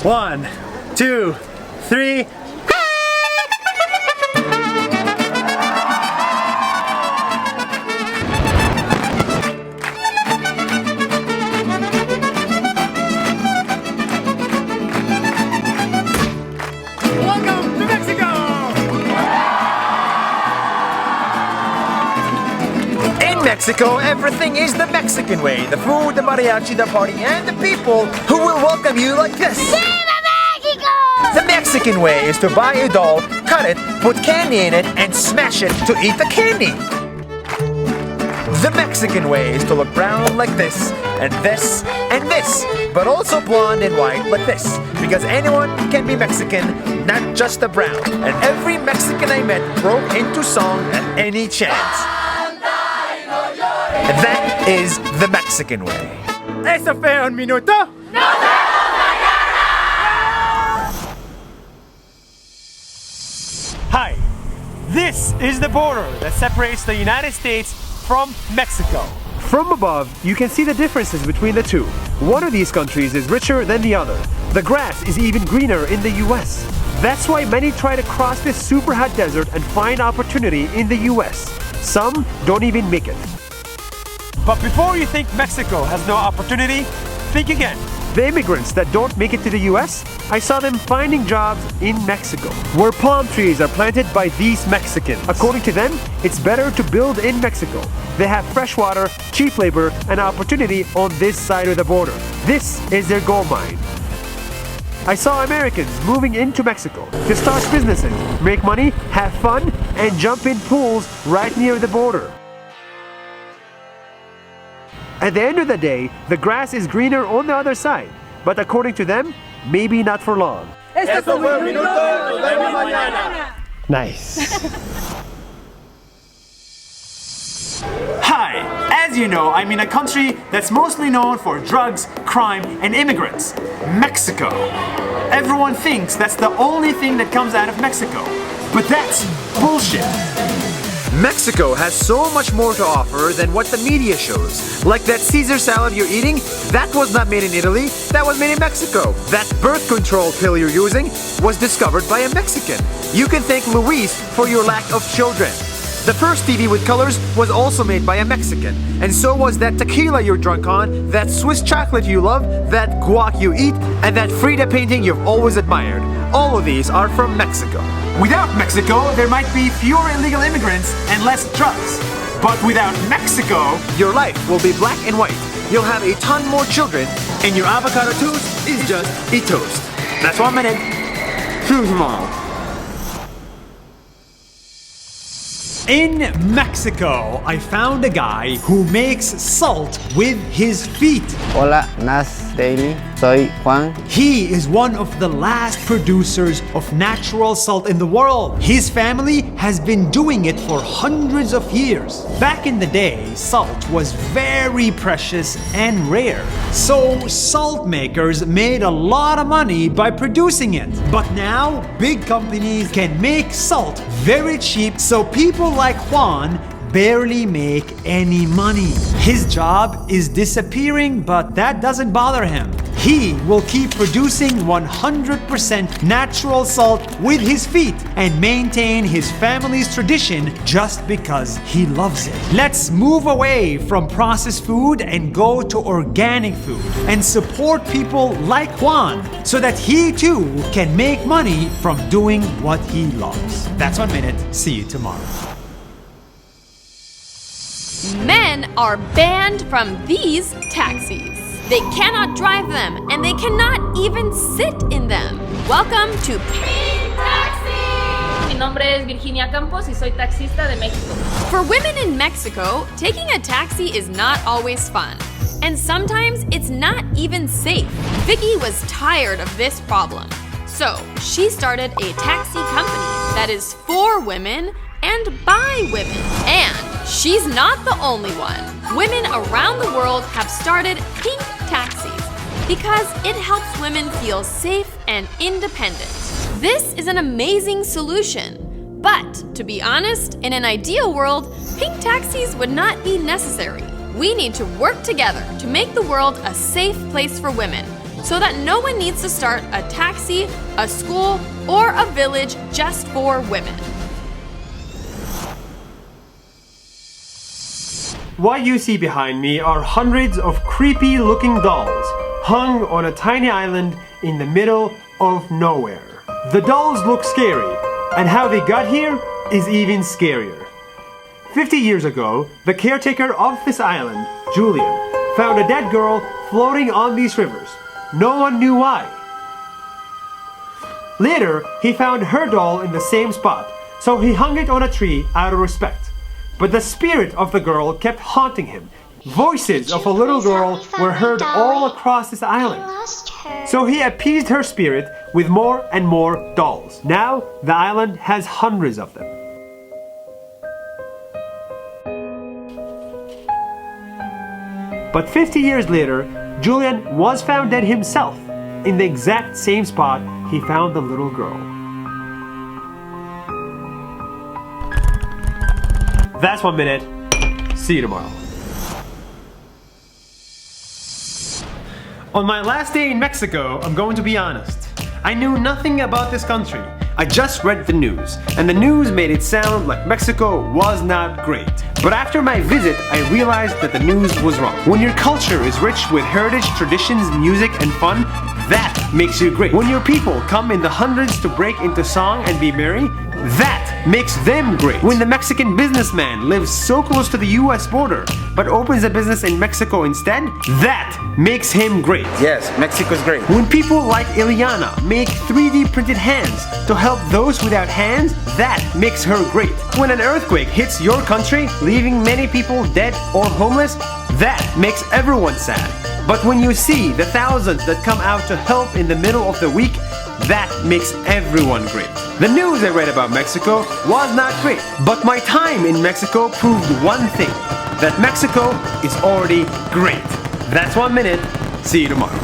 1, 2, 3. Welcome to Mexico! In Mexico, everything is the Mexican way. The food, the mariachi, the party, and the people who will welcome you like this. The Mexican way is to buy a doll, cut it, put candy in it, and smash it to eat the candy. The Mexican way is to look brown like this, and this, and this, but also blonde and white like this, because anyone can be Mexican, not just the brown. And every Mexican I met broke into song at any chance. And that is the Mexican way. ¿Eso fue un minuto? Hi, this is the border that separates the United States from Mexico. From above, you can see the differences between the two. One of these countries is richer than the other. The grass is even greener in the US. That's why many try to cross this super hot desert and find opportunity in the US. Some don't even make it. But before you think Mexico has no opportunity, think again. The immigrants that don't make it to the US, I saw them finding jobs in Mexico, where palm trees are planted by these Mexicans. According to them, it's better to build in Mexico. They have fresh water, cheap labor, and opportunity on this side of the border. This is their gold mine. I saw Americans moving into Mexico to start businesses, make money, have fun, and jump in pools right near the border. At the end of the day, the grass is greener on the other side, but according to them, maybe not for long. Nice. Hi, as you know, I'm in a country that's mostly known for drugs, crime, and immigrants, Mexico. Everyone thinks that's the only thing that comes out of Mexico, but that's bullshit. Mexico has so much more to offer than what the media shows. Like that Caesar salad you're eating, that was not made in Italy, that was made in Mexico. That birth control pill you're using was discovered by a Mexican. You can thank Luis for your lack of children. The first TV with colors was also made by a Mexican. And so was that tequila you're drunk on, that Swiss chocolate you love, that guac you eat, and that Frida painting you've always admired. All of these are from Mexico. Without Mexico, there might be fewer illegal immigrants and less drugs. But without Mexico, your life will be black and white. You'll have a ton more children, and your avocado toast is just a toast. That's 1 minute. See you tomorrow. In Mexico, I found a guy who makes salt with his feet. Hola, Nas Daily. Soy Juan. He is one of the last producers of natural salt in the world. His family has been doing it for hundreds of years. Back in the day, salt was very precious and rare. So salt makers made a lot of money by producing it. But now, big companies can make salt very cheap, so people like Juan barely make any money. His job is disappearing, but that doesn't bother him. He will keep producing 100% natural salt with his feet and maintain his family's tradition just because he loves it. Let's move away from processed food and go to organic food and support people like Juan so that he too can make money from doing what he loves. That's 1 minute. See you tomorrow. Men are banned from these taxis. They cannot drive them, and they cannot even sit in them. Welcome to Pink Taxi! Mi nombre es Virginia Campos y soy taxista de México. For women in Mexico, taking a taxi is not always fun. And sometimes it's not even safe. Vicky was tired of this problem. So she started a taxi company that is for women and by women. And she's not the only one. Women around the world have started Pink Taxis because it helps women feel safe and independent. This is an amazing solution. But to be honest, in an ideal world, Pink Taxis would not be necessary. We need to work together to make the world a safe place for women. so that no one needs to start a taxi, a school, or a village just for women. What you see behind me are hundreds of creepy looking dolls hung on a tiny island in the middle of nowhere. The dolls look scary, and how they got here is even scarier. 50 years ago, the caretaker of this island, Julian, found a dead girl floating on these rivers. No one knew why. Later, he found her doll in the same spot, so he hung it on a tree out of respect. But the spirit of the girl kept haunting him. Voices of a little girl were heard all across this island. So he appeased her spirit with more and more dolls. Now, the island has hundreds of them. But 50 years later, Julian was found dead himself, in the exact same spot he found the little girl. That's 1 minute. See you tomorrow. On my last day in Mexico, I'm going to be honest. I knew nothing about this country. I just read the news, and the news made it sound like Mexico was not great. But after my visit, I realized that the news was wrong. When your culture is rich with heritage, traditions, music, and fun, that makes you great. When your people come in the hundreds to break into song and be merry, that makes them great. When the Mexican businessman lives so close to the US border, but opens a business in Mexico instead, that makes him great. Yes, Mexico's great. When people like Ileana make 3D printed hands to help those without hands, that makes her great. When an earthquake hits your country, leaving many people dead or homeless, that makes everyone sad. But when you see the thousands that come out to help in the middle of the week, that makes everyone great. The news I read about Mexico was not great, but my time in Mexico proved one thing, that Mexico is already great. That's 1 minute. See you tomorrow.